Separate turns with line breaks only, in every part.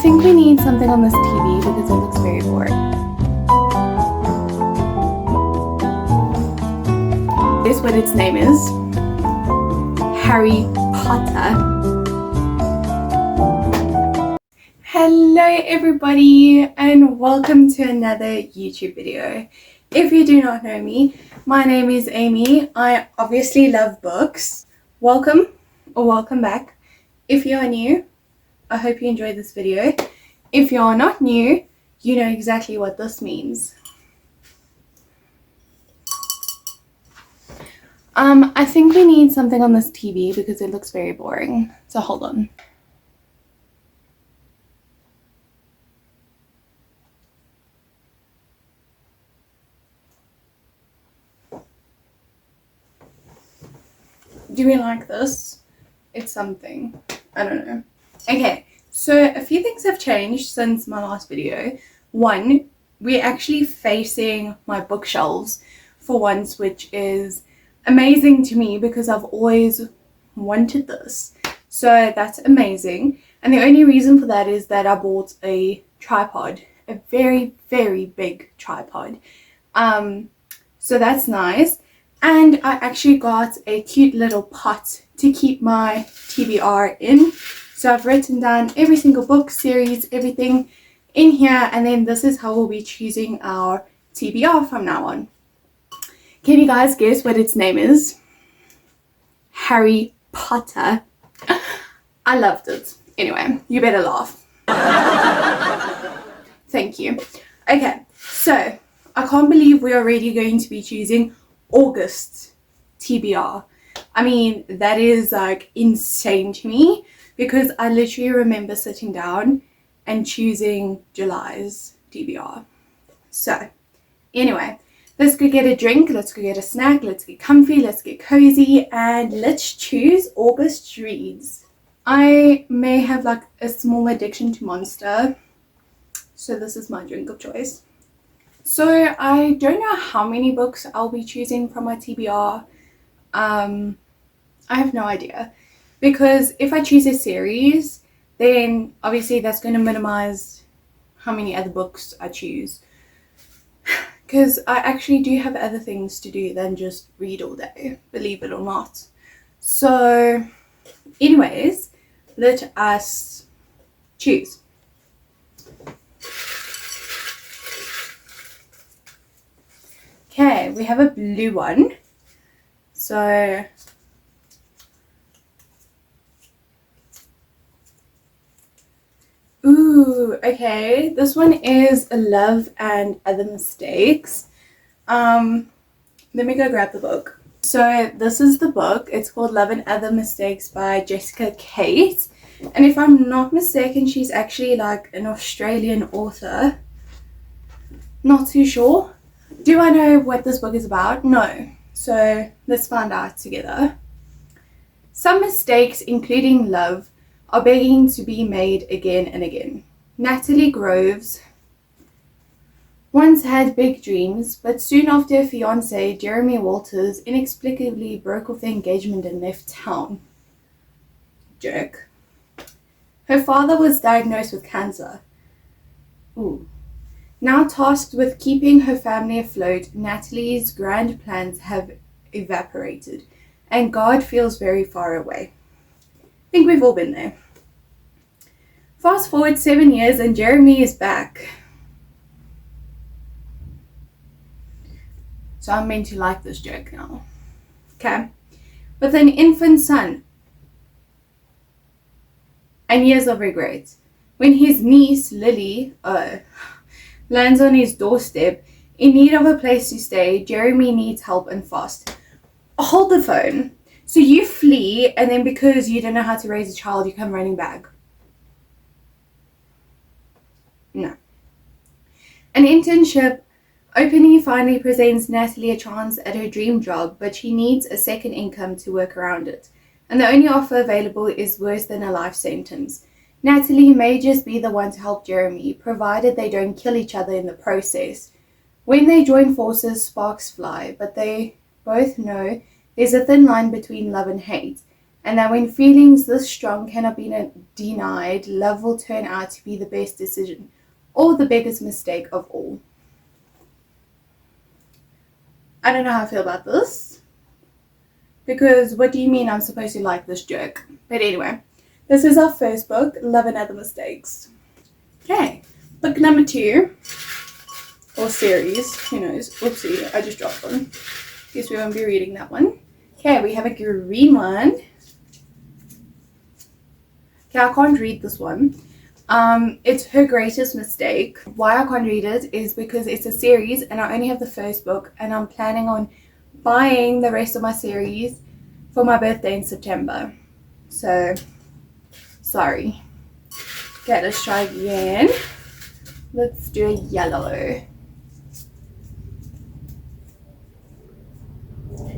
think we need something on this TV because it looks very boring. Guess what its name is? Harry Potter. Hello everybody and welcome to another YouTube video. If you do not know me, my name is Amy. I obviously love books. Welcome or welcome back. If you are new, I hope you enjoyed this video. If you are not new, you know exactly what this means. I think we need something on this TV because it looks very boring. So hold on. Do we like this? It's something. I don't know. Okay, so a few things have changed since my last video. One, we're actually facing my bookshelves for once, which is amazing to me because I've always wanted this. So that's amazing. And the only reason for that is that I bought a tripod, a very, very big tripod. So that's nice. And I actually got a cute little pot to keep my TBR in. So I've written down every single book, series, everything in here. And then this is how we'll be choosing our TBR from now on. Can you guys guess what its name is? Harry Potter. I loved it. Anyway, you better laugh. Thank you. Okay, so I can't believe we're already going to be choosing August TBR. I mean, that is like insane to me because I literally remember sitting down and choosing July's TBR. So anyway, let's go get a drink, let's go get a snack, let's get comfy, let's get cozy, and let's choose August reads. I may have like a small addiction to Monster, so this is my drink of choice. So I don't know how many books I'll be choosing from my TBR. I have no idea. Because if I choose a series, then obviously that's going to minimize how many other books I choose. Because I actually do have other things to do than just read all day, believe it or not. So anyways, let us choose. Okay, we have a blue one. So ooh, okay. This one is Love and Other Mistakes. Let me go grab the book. So this is the book. It's called Love and Other Mistakes by Jessica Kate. And if I'm not mistaken, she's actually like an Australian author. Not too sure. Do I know what this book is about? No. So let's find out together. Some mistakes, including love, are begging to be made again and again. Natalie Groves once had big dreams, but soon after her fiancé, Jeremy Walters, inexplicably broke off the engagement and left town. Jerk. Her father was diagnosed with cancer. Ooh. Now tasked with keeping her family afloat, Natalie's grand plans have evaporated, and God feels very far away. I think we've all been there. Fast forward 7 years and Jeremy is back. So I'm meant to like this joke now. Okay. With an infant son and years of regret. When his niece, Lily, lands on his doorstep in need of a place to stay, Jeremy needs help and fast. Hold the phone. So you flee, and then because you don't know how to raise a child, you come running back. No. An internship opening finally presents Natalie a chance at her dream job, but she needs a second income to work around it. And the only offer available is worse than a life sentence. Natalie may just be the one to help Jeremy, provided they don't kill each other in the process. When they join forces, sparks fly, but they both know there's a thin line between love and hate, and that when feelings this strong cannot be denied, love will turn out to be the best decision or the biggest mistake of all. I don't know how I feel about this, because what do you mean I'm supposed to like this joke? But anyway, this is our first book, Love and Other Mistakes. Okay, book number 2, or series, who knows. Oopsie, I just dropped one. Guess we won't be reading that one. Okay, we have a green one. Okay, I can't read this one. It's Her Greatest Mistake. Why I can't read it is because it's a series and I only have the first book, and I'm planning on buying the rest of my series for my birthday in September. So, sorry. Okay, let's try again. Let's do a yellow.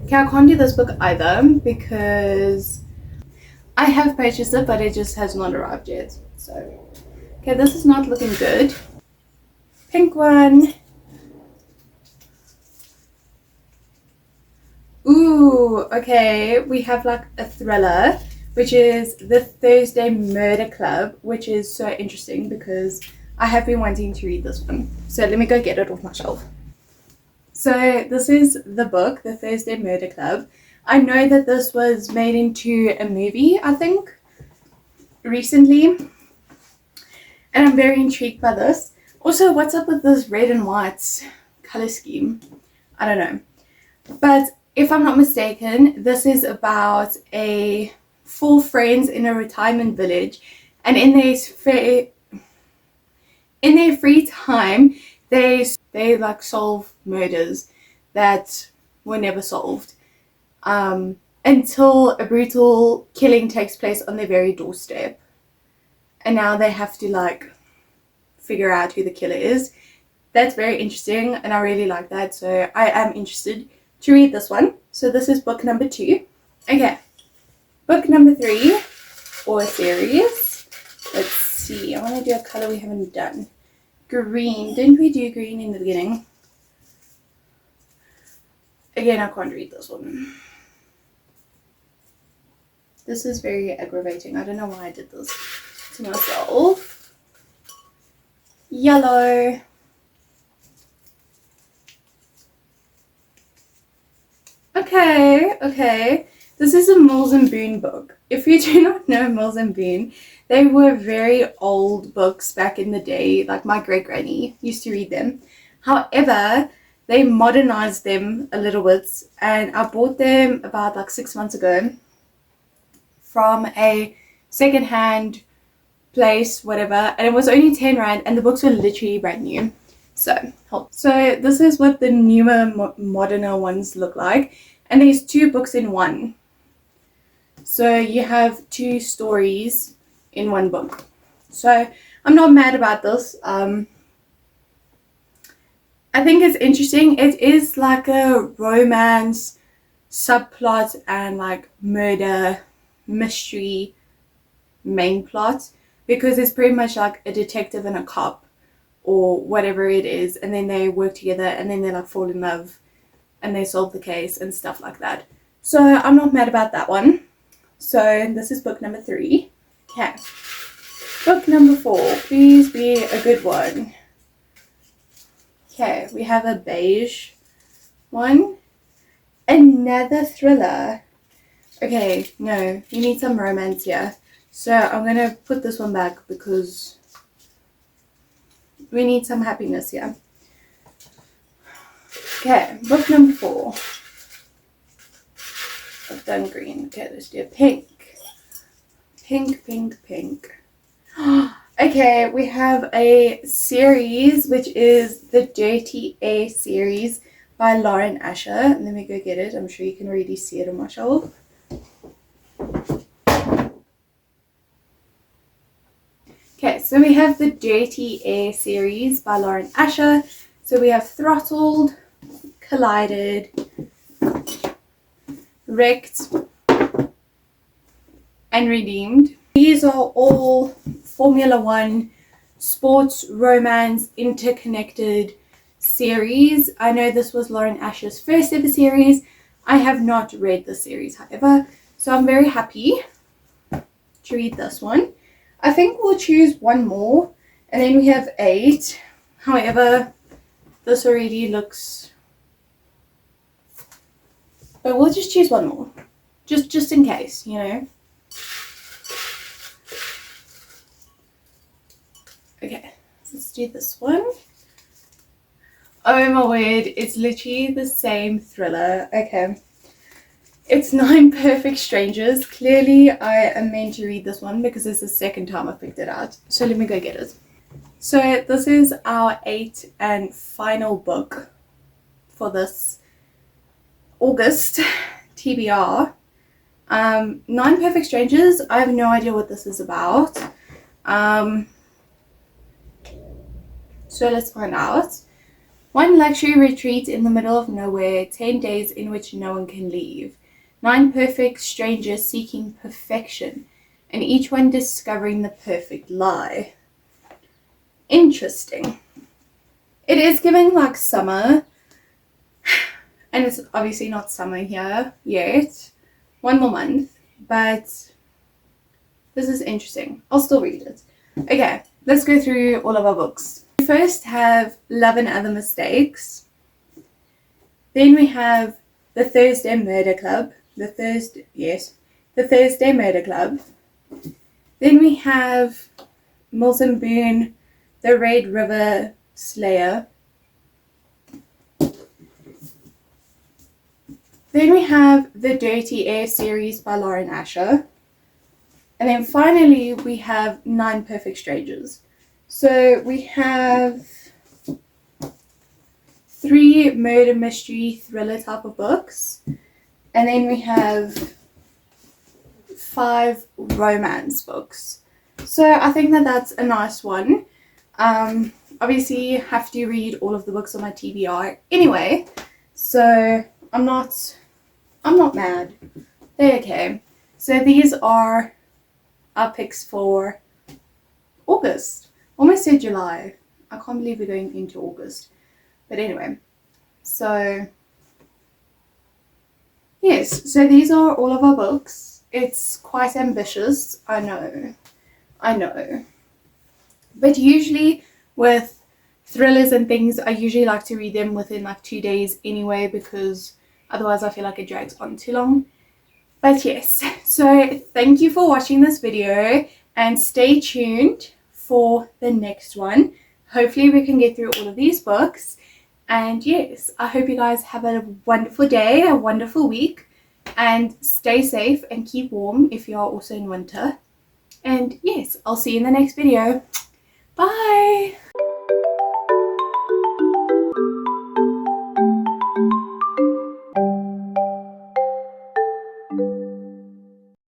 Okay, I can't do this book either because I have purchased it, but it just has not arrived yet. So, okay, this is not looking good. Pink one. Ooh, okay, we have like a thriller, which is The Thursday Murder Club, which is so interesting because I have been wanting to read this one. So let me go get it off my shelf. So this is the book, The Thursday Murder Club. I know that this was made into a movie, I think, recently. And I'm very intrigued by this. Also, what's up with this red and white color scheme? I don't know. But if I'm not mistaken, this is about a 4 friends in a retirement village. And in their free time, they like solve murders that were never solved, until a brutal killing takes place on their very doorstep, and now they have to like figure out who the killer is. That's very interesting, and I really like that, so I am interested to read this one. So this is book number 2. Okay, book number 3, or a series. Let's see, I want to do a color we haven't done. Green. Didn't we do green in the beginning? Again, I can't read this one. This is very aggravating. I don't know why I did this to myself. Yellow. Okay. This is a Mills and Boon book. If you do not know Mills and Boon, they were very old books back in the day. Like my great granny used to read them. However, they modernized them a little bit, and I bought them about like 6 months ago from a secondhand place, whatever, and it was only 10 rand, and the books were literally brand new. So this is what the newer, moderner ones look like, and there's 2 books in one. So you have 2 stories in one book. So I'm not mad about this. I think it's interesting. It is like a romance subplot and like murder mystery main plot, because it's pretty much like a detective and a cop or whatever it is, and then they work together and then they like fall in love and they solve the case and stuff like that. So I'm not mad about that one. So this is book number 3. Okay. Book number 4. Please be a good one. Okay, we have a beige one. Another thriller. Okay, no, you need some romance here. So I'm going to put this one back because we need some happiness here. Okay, book number 4. I've done green. Okay, let's do pink. Pink. Okay, we have a series which is the Dirty A series by Lauren Asher. Let me go get it. I'm sure you can already see it on my shelf. Okay, so we have the Dirty A series by Lauren Asher. So we have Throttled, Collided, Wrecked, and Redeemed. These are all Formula One sports romance interconnected series. I know this was Lauren Asher's first ever series. I have not read the series, however, So I'm very happy to read this one. I think we'll choose one more, and then we have 8. However, this already looks, but we'll just choose one more, just in case, you know. Okay, let's do this one. Oh my word, it's literally the same thriller. Okay, it's 9 Perfect Strangers. Clearly I am meant to read this one because it's the second time I've picked it out, so let me go get it. So this is our 8th and final book for this August TBR. 9 Perfect Strangers. I have no idea what this is about. So let's find out. One luxury retreat in the middle of nowhere, 10 days in which no one can leave. 9 perfect strangers seeking perfection, and each one discovering the perfect lie. Interesting. It is giving like summer, and it's obviously not summer here yet. 1 more month, but this is interesting. I'll still read it. Okay, let's go through all of our books. We first have Love and Other Mistakes. Then we have The Thursday Murder Club. The Thursday Murder Club. Then we have Mills and Boone, The Red River Slayer. Then we have the Dirty Air series by Lauren Asher. And then finally we have 9 Perfect Strangers. So we have 3 murder mystery thriller type of books. And then we have 5 romance books. So I think that that's a nice one. Obviously you have to read all of the books on my TBR anyway. So I'm not mad. They're okay. So these are our picks for August. Almost said July. I can't believe we're going into August. But anyway, so yes, so these are all of our books. It's quite ambitious, I know. But usually with thrillers and things, I usually like to read them within like 2 days anyway, because otherwise I feel like it drags on too long. But yes, so thank you for watching this video and stay tuned for the next one. Hopefully we can get through all of these books. And yes, I hope you guys have a wonderful day, a wonderful week, and stay safe and keep warm if you are also in winter. And yes, I'll see you in the next video. Bye!